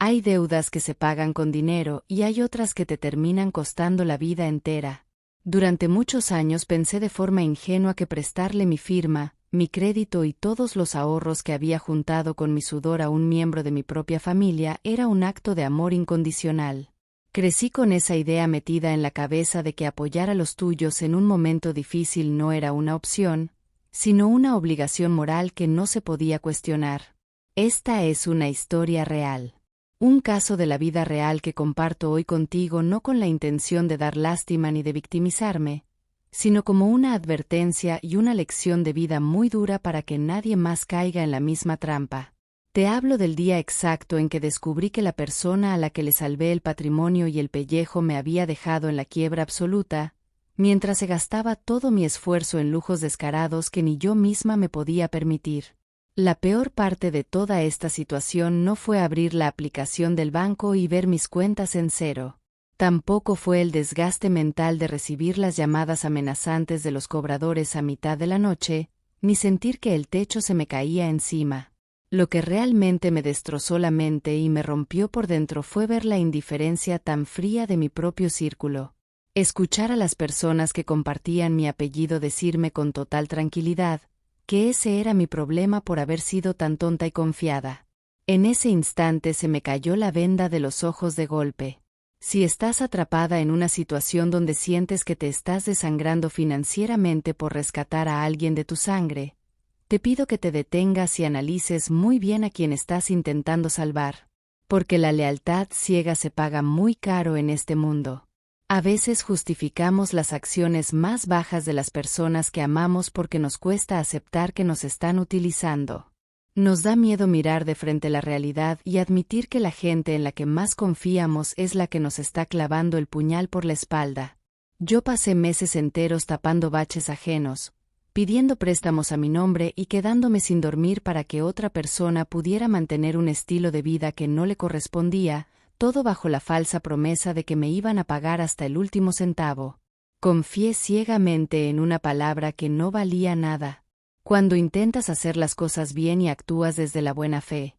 Hay deudas que se pagan con dinero y hay otras que te terminan costando la vida entera. Durante muchos años pensé de forma ingenua que prestarle mi firma, mi crédito y todos los ahorros que había juntado con mi sudor a un miembro de mi propia familia era un acto de amor incondicional. Crecí con esa idea metida en la cabeza de que apoyar a los tuyos en un momento difícil no era una opción, sino una obligación moral que no se podía cuestionar. Esta es una historia real. Un caso de la vida real que comparto hoy contigo no con la intención de dar lástima ni de victimizarme, sino como una advertencia y una lección de vida muy dura para que nadie más caiga en la misma trampa. Te hablo del día exacto en que descubrí que la persona a la que le salvé el patrimonio y el pellejo me había dejado en la quiebra absoluta, mientras se gastaba todo mi esfuerzo en lujos descarados que ni yo misma me podía permitir. La peor parte de toda esta situación no fue abrir la aplicación del banco y ver mis cuentas en cero. Tampoco fue el desgaste mental de recibir las llamadas amenazantes de los cobradores a mitad de la noche, ni sentir que el techo se me caía encima. Lo que realmente me destrozó la mente y me rompió por dentro fue ver la indiferencia tan fría de mi propio círculo. Escuchar a las personas que compartían mi apellido decirme con total tranquilidad que ese era mi problema por haber sido tan tonta y confiada. En ese instante se me cayó la venda de los ojos de golpe. Si estás atrapada en una situación donde sientes que te estás desangrando financieramente por rescatar a alguien de tu sangre, te pido que te detengas y analices muy bien a quien estás intentando salvar, porque la lealtad ciega se paga muy caro en este mundo. A veces justificamos las acciones más bajas de las personas que amamos porque nos cuesta aceptar que nos están utilizando. Nos da miedo mirar de frente la realidad y admitir que la gente en la que más confiamos es la que nos está clavando el puñal por la espalda. Yo pasé meses enteros tapando baches ajenos, pidiendo préstamos a mi nombre y quedándome sin dormir para que otra persona pudiera mantener un estilo de vida que no le correspondía, todo bajo la falsa promesa de que me iban a pagar hasta el último centavo. Confié ciegamente en una palabra que no valía nada. Cuando intentas hacer las cosas bien y actúas desde la buena fe,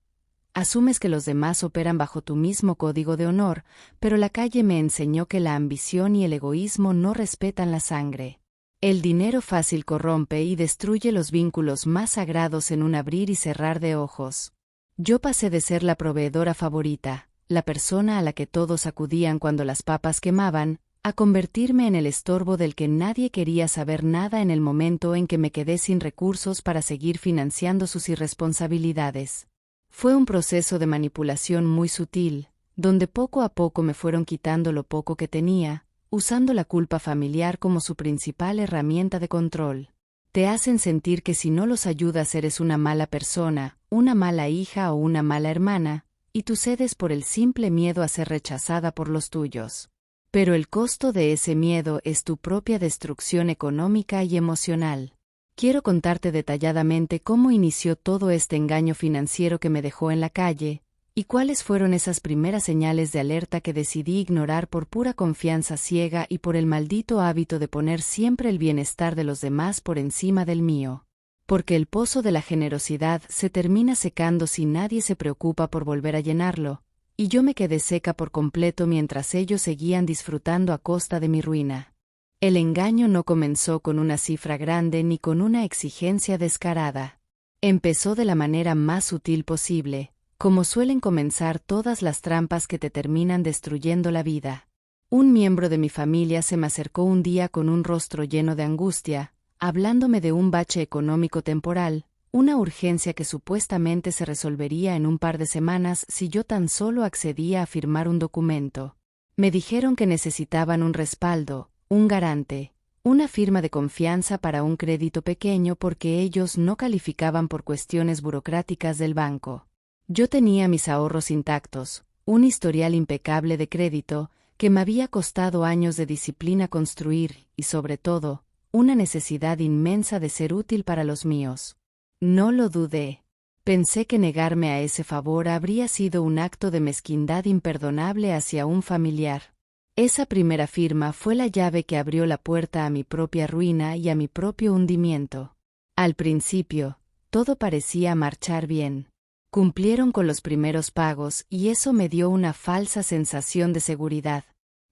asumes que los demás operan bajo tu mismo código de honor, pero la calle me enseñó que la ambición y el egoísmo no respetan la sangre. El dinero fácil corrompe y destruye los vínculos más sagrados en un abrir y cerrar de ojos. Yo pasé de ser la proveedora favorita, la persona a la que todos acudían cuando las papas quemaban, a convertirme en el estorbo del que nadie quería saber nada en el momento en que me quedé sin recursos para seguir financiando sus irresponsabilidades. Fue un proceso de manipulación muy sutil, donde poco a poco me fueron quitando lo poco que tenía, usando la culpa familiar como su principal herramienta de control. Te hacen sentir que si no los ayudas eres una mala persona, una mala hija o una mala hermana, y tú cedes por el simple miedo a ser rechazada por los tuyos. Pero el costo de ese miedo es tu propia destrucción económica y emocional. Quiero contarte detalladamente cómo inició todo este engaño financiero que me dejó en la calle, y cuáles fueron esas primeras señales de alerta que decidí ignorar por pura confianza ciega y por el maldito hábito de poner siempre el bienestar de los demás por encima del mío. Porque el pozo de la generosidad se termina secando si nadie se preocupa por volver a llenarlo, y yo me quedé seca por completo mientras ellos seguían disfrutando a costa de mi ruina. El engaño no comenzó con una cifra grande ni con una exigencia descarada. Empezó de la manera más sutil posible, como suelen comenzar todas las trampas que te terminan destruyendo la vida. Un miembro de mi familia se me acercó un día con un rostro lleno de angustia, hablándome de un bache económico temporal, una urgencia que supuestamente se resolvería en un par de semanas si yo tan solo accedía a firmar un documento. Me dijeron que necesitaban un respaldo, un garante, una firma de confianza para un crédito pequeño porque ellos no calificaban por cuestiones burocráticas del banco. Yo tenía mis ahorros intactos, un historial impecable de crédito, que me había costado años de disciplina construir, y sobre todo, una necesidad inmensa de ser útil para los míos. No lo dudé. Pensé que negarme a ese favor habría sido un acto de mezquindad imperdonable hacia un familiar. Esa primera firma fue la llave que abrió la puerta a mi propia ruina y a mi propio hundimiento. Al principio, todo parecía marchar bien. Cumplieron con los primeros pagos y eso me dio una falsa sensación de seguridad.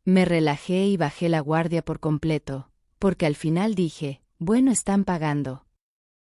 Me relajé y bajé la guardia por completo, porque al final dije, bueno, están pagando.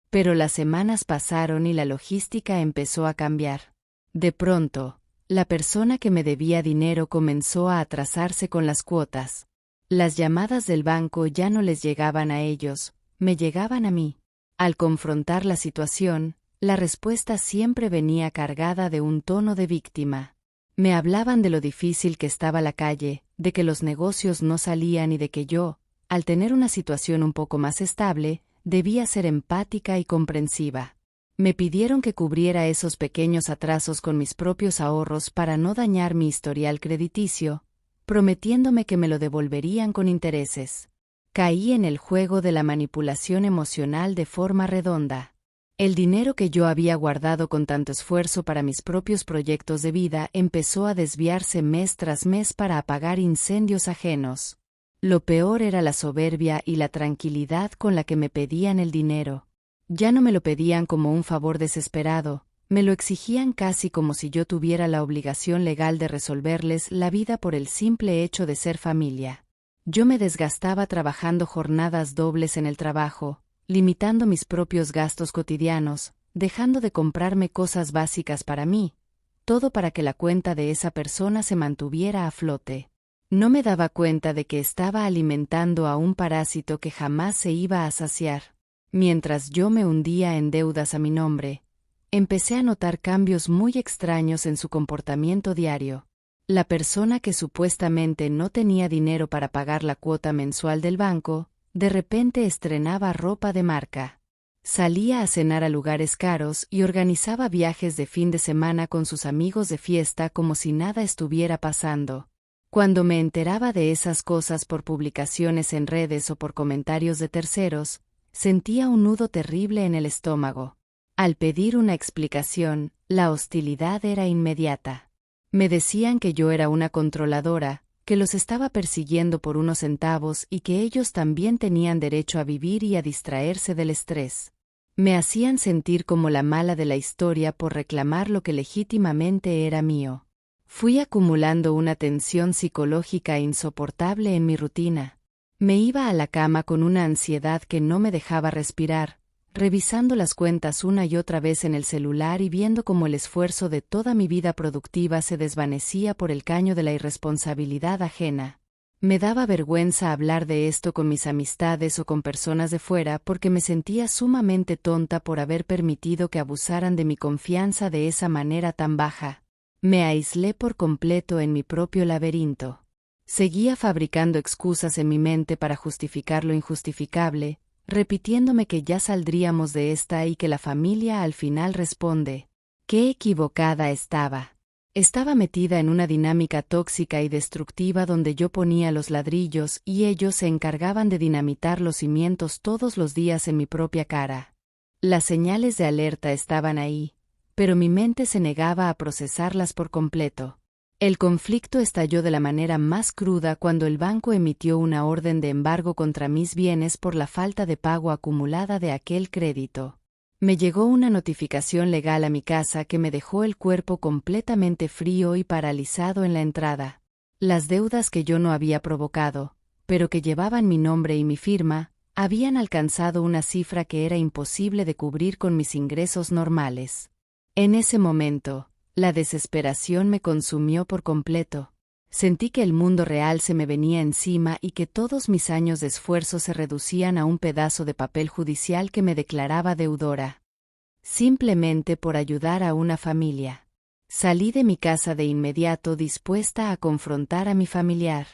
Pero las semanas pasaron y la logística empezó a cambiar. De pronto, la persona que me debía dinero comenzó a atrasarse con las cuotas. Las llamadas del banco ya no les llegaban a ellos, me llegaban a mí. Al confrontar la situación, la respuesta siempre venía cargada de un tono de víctima. Me hablaban de lo difícil que estaba la calle, de que los negocios no salían y de que yo, al tener una situación un poco más estable, debía ser empática y comprensiva. Me pidieron que cubriera esos pequeños atrasos con mis propios ahorros para no dañar mi historial crediticio, prometiéndome que me lo devolverían con intereses. Caí en el juego de la manipulación emocional de forma redonda. El dinero que yo había guardado con tanto esfuerzo para mis propios proyectos de vida empezó a desviarse mes tras mes para apagar incendios ajenos. Lo peor era la soberbia y la tranquilidad con la que me pedían el dinero. Ya no me lo pedían como un favor desesperado, me lo exigían casi como si yo tuviera la obligación legal de resolverles la vida por el simple hecho de ser familia. Yo me desgastaba trabajando jornadas dobles en el trabajo, limitando mis propios gastos cotidianos, dejando de comprarme cosas básicas para mí, todo para que la cuenta de esa persona se mantuviera a flote. No me daba cuenta de que estaba alimentando a un parásito que jamás se iba a saciar. Mientras yo me hundía en deudas a mi nombre, empecé a notar cambios muy extraños en su comportamiento diario. La persona que supuestamente no tenía dinero para pagar la cuota mensual del banco, de repente estrenaba ropa de marca. Salía a cenar a lugares caros y organizaba viajes de fin de semana con sus amigos de fiesta como si nada estuviera pasando. Cuando me enteraba de esas cosas por publicaciones en redes o por comentarios de terceros, sentía un nudo terrible en el estómago. Al pedir una explicación, la hostilidad era inmediata. Me decían que yo era una controladora, que los estaba persiguiendo por unos centavos y que ellos también tenían derecho a vivir y a distraerse del estrés. Me hacían sentir como la mala de la historia por reclamar lo que legítimamente era mío. Fui acumulando una tensión psicológica insoportable en mi rutina. Me iba a la cama con una ansiedad que no me dejaba respirar, revisando las cuentas una y otra vez en el celular y viendo cómo el esfuerzo de toda mi vida productiva se desvanecía por el caño de la irresponsabilidad ajena. Me daba vergüenza hablar de esto con mis amistades o con personas de fuera porque me sentía sumamente tonta por haber permitido que abusaran de mi confianza de esa manera tan baja. Me aislé por completo en mi propio laberinto. Seguía fabricando excusas en mi mente para justificar lo injustificable, repitiéndome que ya saldríamos de esta y que la familia al final responde. ¡Qué equivocada estaba! Estaba metida en una dinámica tóxica y destructiva donde yo ponía los ladrillos y ellos se encargaban de dinamitar los cimientos todos los días en mi propia cara. Las señales de alerta estaban ahí, pero mi mente se negaba a procesarlas por completo. El conflicto estalló de la manera más cruda cuando el banco emitió una orden de embargo contra mis bienes por la falta de pago acumulada de aquel crédito. Me llegó una notificación legal a mi casa que me dejó el cuerpo completamente frío y paralizado en la entrada. Las deudas que yo no había provocado, pero que llevaban mi nombre y mi firma, habían alcanzado una cifra que era imposible de cubrir con mis ingresos normales. En ese momento, la desesperación me consumió por completo. Sentí que el mundo real se me venía encima y que todos mis años de esfuerzo se reducían a un pedazo de papel judicial que me declaraba deudora. Simplemente por ayudar a una familia. Salí de mi casa de inmediato dispuesta a confrontar a mi familiar.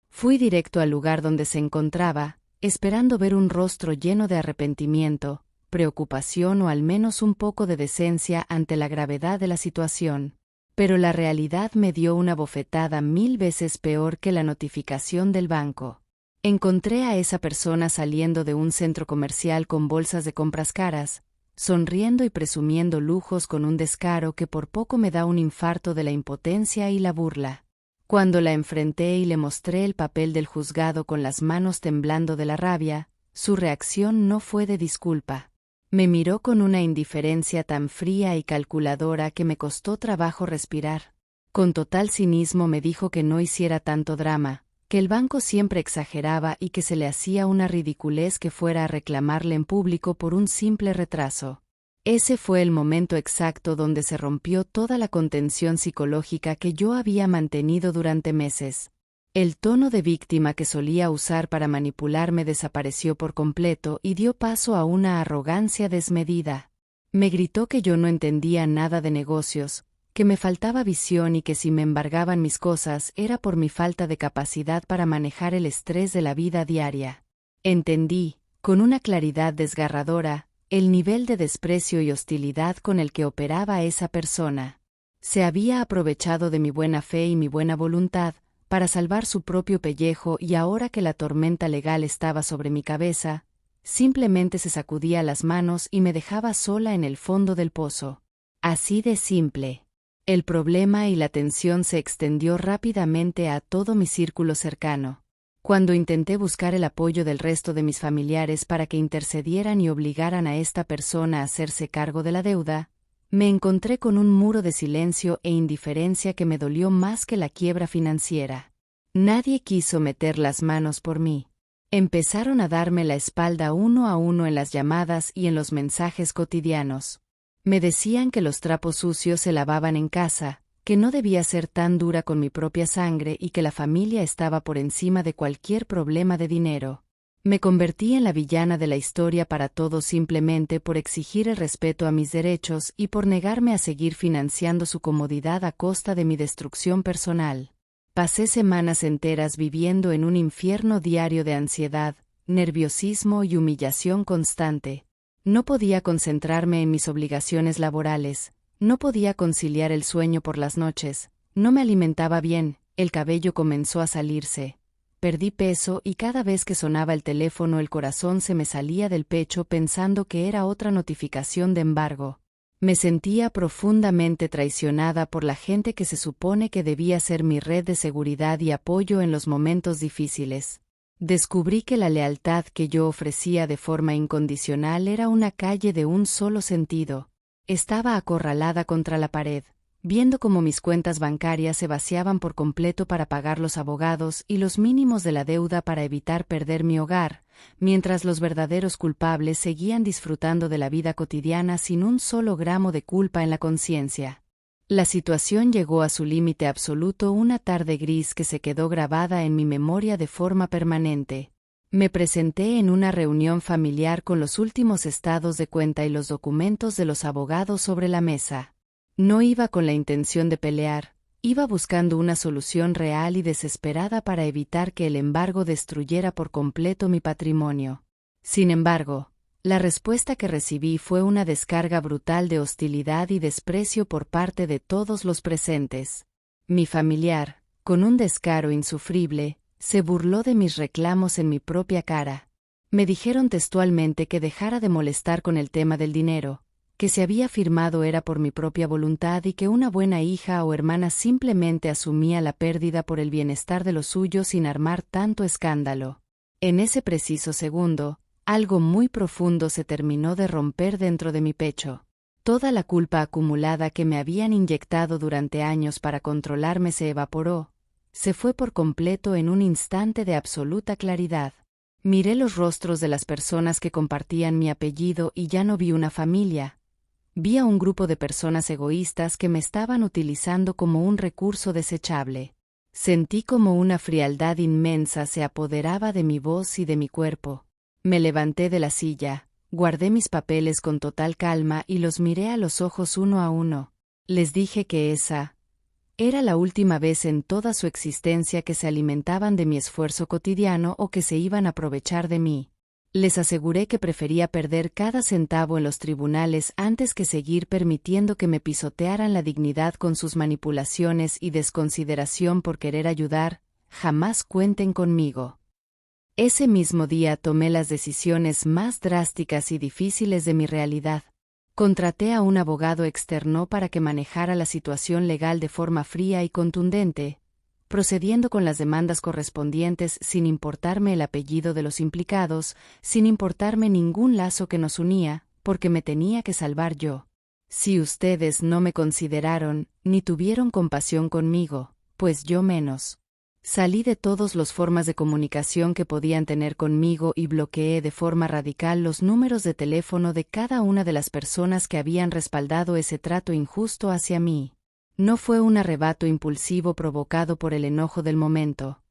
Fui directo al lugar donde se encontraba, esperando ver un rostro lleno de arrepentimiento, preocupación o al menos un poco de decencia ante la gravedad de la situación. Pero la realidad me dio una bofetada 1000 veces peor que la notificación del banco. Encontré a esa persona saliendo de un centro comercial con bolsas de compras caras, sonriendo y presumiendo lujos con un descaro que por poco me da un infarto de la impotencia y la burla. Cuando la enfrenté y le mostré el papel del juzgado con las manos temblando de la rabia, su reacción no fue de disculpa. Me miró con una indiferencia tan fría y calculadora que me costó trabajo respirar. Con total cinismo me dijo que no hiciera tanto drama, que el banco siempre exageraba y que se le hacía una ridiculez que fuera a reclamarle en público por un simple retraso. Ese fue el momento exacto donde se rompió toda la contención psicológica que yo había mantenido durante meses. El tono de víctima que solía usar para manipularme desapareció por completo y dio paso a una arrogancia desmedida. Me gritó que yo no entendía nada de negocios, que me faltaba visión y que si me embargaban mis cosas era por mi falta de capacidad para manejar el estrés de la vida diaria. Entendí, con una claridad desgarradora, el nivel de desprecio y hostilidad con el que operaba esa persona. Se había aprovechado de mi buena fe y mi buena voluntad para salvar su propio pellejo y ahora que la tormenta legal estaba sobre mi cabeza, simplemente se sacudía las manos y me dejaba sola en el fondo del pozo. Así de simple. El problema y la tensión se extendió rápidamente a todo mi círculo cercano. Cuando intenté buscar el apoyo del resto de mis familiares para que intercedieran y obligaran a esta persona a hacerse cargo de la deuda, me encontré con un muro de silencio e indiferencia que me dolió más que la quiebra financiera. Nadie quiso meter las manos por mí. Empezaron a darme la espalda uno a uno en las llamadas y en los mensajes cotidianos. Me decían que los trapos sucios se lavaban en casa, que no debía ser tan dura con mi propia sangre y que la familia estaba por encima de cualquier problema de dinero. Me convertí en la villana de la historia para todos simplemente por exigir el respeto a mis derechos y por negarme a seguir financiando su comodidad a costa de mi destrucción personal. Pasé semanas enteras viviendo en un infierno diario de ansiedad, nerviosismo y humillación constante. No podía concentrarme en mis obligaciones laborales, no podía conciliar el sueño por las noches, no me alimentaba bien, el cabello comenzó a salirse. Perdí peso y cada vez que sonaba el teléfono el corazón se me salía del pecho pensando que era otra notificación de embargo. Me sentía profundamente traicionada por la gente que se supone que debía ser mi red de seguridad y apoyo en los momentos difíciles. Descubrí que la lealtad que yo ofrecía de forma incondicional era una calle de un solo sentido. Estaba acorralada contra la pared, viendo cómo mis cuentas bancarias se vaciaban por completo para pagar los abogados y los mínimos de la deuda para evitar perder mi hogar, mientras los verdaderos culpables seguían disfrutando de la vida cotidiana sin un solo gramo de culpa en la conciencia. La situación llegó a su límite absoluto una tarde gris que se quedó grabada en mi memoria de forma permanente. Me presenté en una reunión familiar con los últimos estados de cuenta y los documentos de los abogados sobre la mesa. No iba con la intención de pelear, iba buscando una solución real y desesperada para evitar que el embargo destruyera por completo mi patrimonio. Sin embargo, la respuesta que recibí fue una descarga brutal de hostilidad y desprecio por parte de todos los presentes. Mi familiar, con un descaro insufrible, se burló de mis reclamos en mi propia cara. Me dijeron textualmente que dejara de molestar con el tema del dinero, que si había firmado era por mi propia voluntad y que una buena hija o hermana simplemente asumía la pérdida por el bienestar de los suyos sin armar tanto escándalo. En ese preciso segundo, algo muy profundo se terminó de romper dentro de mi pecho. Toda la culpa acumulada que me habían inyectado durante años para controlarme se evaporó, se fue por completo en un instante de absoluta claridad. Miré los rostros de las personas que compartían mi apellido y ya no vi una familia. Vi a un grupo de personas egoístas que me estaban utilizando como un recurso desechable. Sentí como una frialdad inmensa se apoderaba de mi voz y de mi cuerpo. Me levanté de la silla, guardé mis papeles con total calma y los miré a los ojos uno a uno. Les dije que esa era la última vez en toda su existencia que se alimentaban de mi esfuerzo cotidiano o que se iban a aprovechar de mí. Les aseguré que prefería perder cada centavo en los tribunales antes que seguir permitiendo que me pisotearan la dignidad con sus manipulaciones y desconsideración por querer ayudar. Jamás cuenten conmigo. Ese mismo día tomé las decisiones más drásticas y difíciles de mi realidad. Contraté a un abogado externo para que manejara la situación legal de forma fría y contundente, procediendo con las demandas correspondientes sin importarme el apellido de los implicados, sin importarme ningún lazo que nos unía, porque me tenía que salvar yo. Si ustedes no me consideraron, ni tuvieron compasión conmigo, pues yo menos. Salí de todas las formas de comunicación que podían tener conmigo y bloqueé de forma radical los números de teléfono de cada una de las personas que habían respaldado ese trato injusto hacia mí. No fue un arrebato impulsivo provocado por el enojo del momento.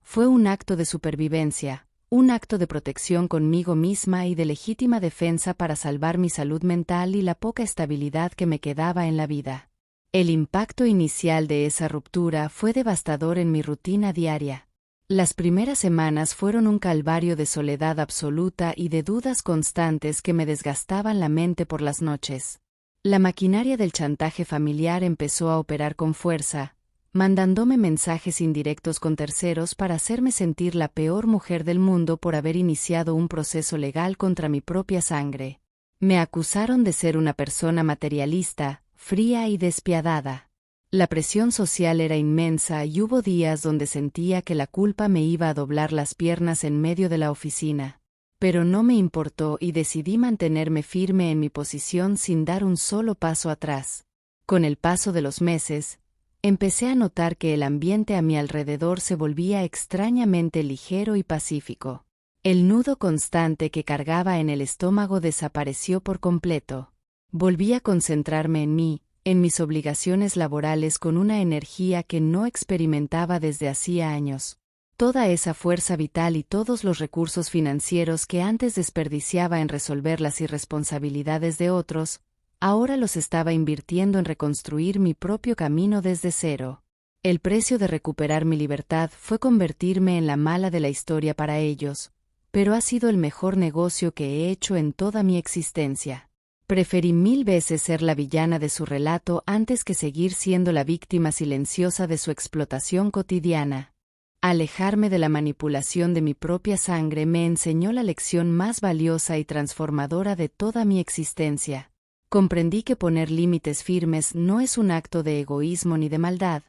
Fue un acto de supervivencia, un acto de protección conmigo misma y de legítima defensa para salvar mi salud mental y la poca estabilidad que me quedaba en la vida. El impacto inicial de esa ruptura fue devastador en mi rutina diaria. Las primeras semanas fueron un calvario de soledad absoluta y de dudas constantes que me desgastaban la mente por las noches. La maquinaria del chantaje familiar empezó a operar con fuerza, mandándome mensajes indirectos con terceros para hacerme sentir la peor mujer del mundo por haber iniciado un proceso legal contra mi propia sangre. Me acusaron de ser una persona materialista, fría y despiadada. La presión social era inmensa y hubo días donde sentía que la culpa me iba a doblar las piernas en medio de la oficina. Pero no me importó y decidí mantenerme firme en mi posición sin dar un solo paso atrás. Con el paso de los meses, empecé a notar que el ambiente a mi alrededor se volvía extrañamente ligero y pacífico. El nudo constante que cargaba en el estómago desapareció por completo. Volví a concentrarme en mí, en mis obligaciones laborales con una energía que no experimentaba desde hacía años. Toda esa fuerza vital y todos los recursos financieros que antes desperdiciaba en resolver las irresponsabilidades de otros, ahora los estaba invirtiendo en reconstruir mi propio camino desde cero. El precio de recuperar mi libertad fue convertirme en la mala de la historia para ellos, pero ha sido el mejor negocio que he hecho en toda mi existencia. Preferí 1000 veces ser la villana de su relato antes que seguir siendo la víctima silenciosa de su explotación cotidiana. Alejarme de la manipulación de mi propia sangre me enseñó la lección más valiosa y transformadora de toda mi existencia. Comprendí que poner límites firmes no es un acto de egoísmo ni de maldad,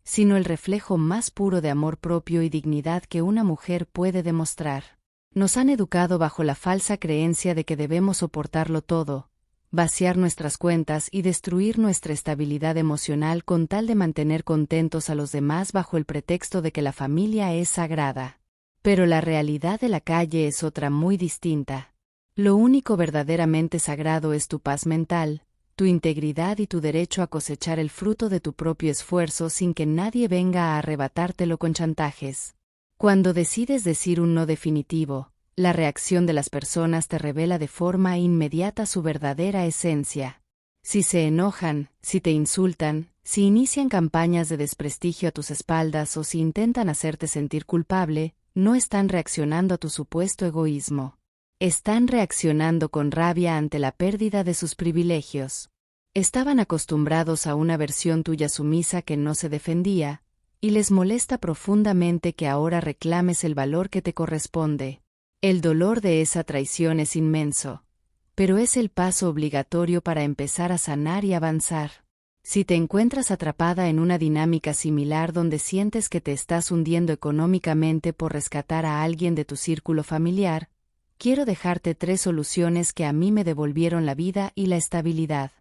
sino el reflejo más puro de amor propio y dignidad que una mujer puede demostrar. Nos han educado bajo la falsa creencia de que debemos soportarlo todo, vaciar nuestras cuentas y destruir nuestra estabilidad emocional con tal de mantener contentos a los demás bajo el pretexto de que la familia es sagrada. Pero la realidad de la calle es otra muy distinta. Lo único verdaderamente sagrado es tu paz mental, tu integridad y tu derecho a cosechar el fruto de tu propio esfuerzo sin que nadie venga a arrebatártelo con chantajes. Cuando decides decir un no definitivo, la reacción de las personas te revela de forma inmediata su verdadera esencia. Si se enojan, si te insultan, si inician campañas de desprestigio a tus espaldas o si intentan hacerte sentir culpable, no están reaccionando a tu supuesto egoísmo. Están reaccionando con rabia ante la pérdida de sus privilegios. Estaban acostumbrados a una versión tuya sumisa que no se defendía, y les molesta profundamente que ahora reclames el valor que te corresponde. El dolor de esa traición es inmenso, pero es el paso obligatorio para empezar a sanar y avanzar. Si te encuentras atrapada en una dinámica similar donde sientes que te estás hundiendo económicamente por rescatar a alguien de tu círculo familiar, quiero dejarte 3 soluciones que a mí me devolvieron la vida y la estabilidad.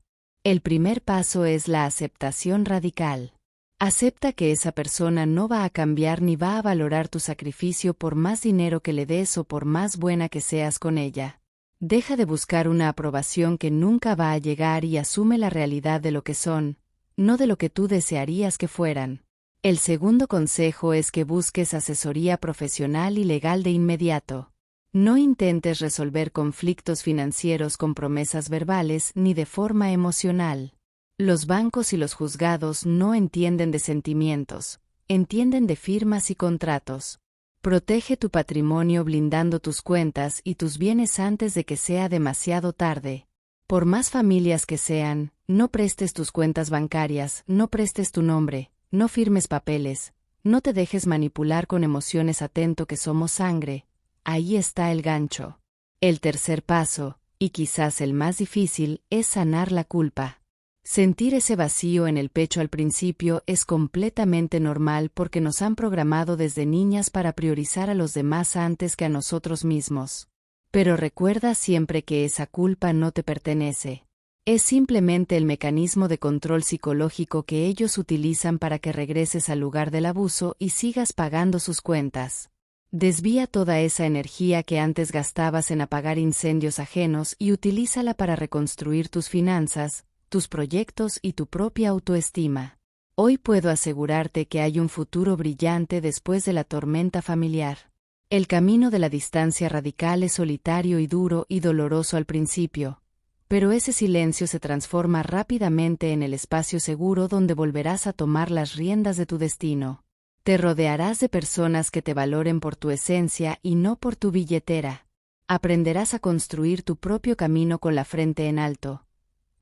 El primer paso es la aceptación radical. Acepta que esa persona no va a cambiar ni va a valorar tu sacrificio por más dinero que le des o por más buena que seas con ella. Deja de buscar una aprobación que nunca va a llegar y asume la realidad de lo que son, no de lo que tú desearías que fueran. El segundo consejo es que busques asesoría profesional y legal de inmediato. No intentes resolver conflictos financieros con promesas verbales ni de forma emocional. Los bancos y los juzgados no entienden de sentimientos, entienden de firmas y contratos. Protege tu patrimonio blindando tus cuentas y tus bienes antes de que sea demasiado tarde. Por más familias que sean, no prestes tus cuentas bancarias, no prestes tu nombre, no firmes papeles, no te dejes manipular con emociones. Atento que somos sangre. Ahí está el gancho. El tercer paso, y quizás el más difícil, es sanar la culpa. Sentir ese vacío en el pecho al principio es completamente normal porque nos han programado desde niñas para priorizar a los demás antes que a nosotros mismos. Pero recuerda siempre que esa culpa no te pertenece. Es simplemente el mecanismo de control psicológico que ellos utilizan para que regreses al lugar del abuso y sigas pagando sus cuentas. Desvía toda esa energía que antes gastabas en apagar incendios ajenos y utilízala para reconstruir tus finanzas, tus proyectos y tu propia autoestima. Hoy puedo asegurarte que hay un futuro brillante después de la tormenta familiar. El camino de la distancia radical es solitario y duro y doloroso al principio, pero ese silencio se transforma rápidamente en el espacio seguro donde volverás a tomar las riendas de tu destino. Te rodearás de personas que te valoren por tu esencia y no por tu billetera. Aprenderás a construir tu propio camino con la frente en alto,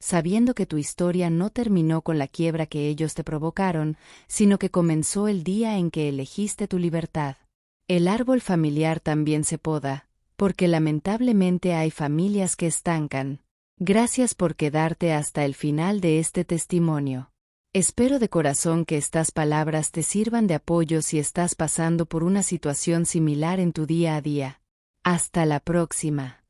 sabiendo que tu historia no terminó con la quiebra que ellos te provocaron, sino que comenzó el día en que elegiste tu libertad. El árbol familiar también se poda, porque lamentablemente hay familias que estancan. Gracias por quedarte hasta el final de este testimonio. Espero de corazón que estas palabras te sirvan de apoyo si estás pasando por una situación similar en tu día a día. Hasta la próxima.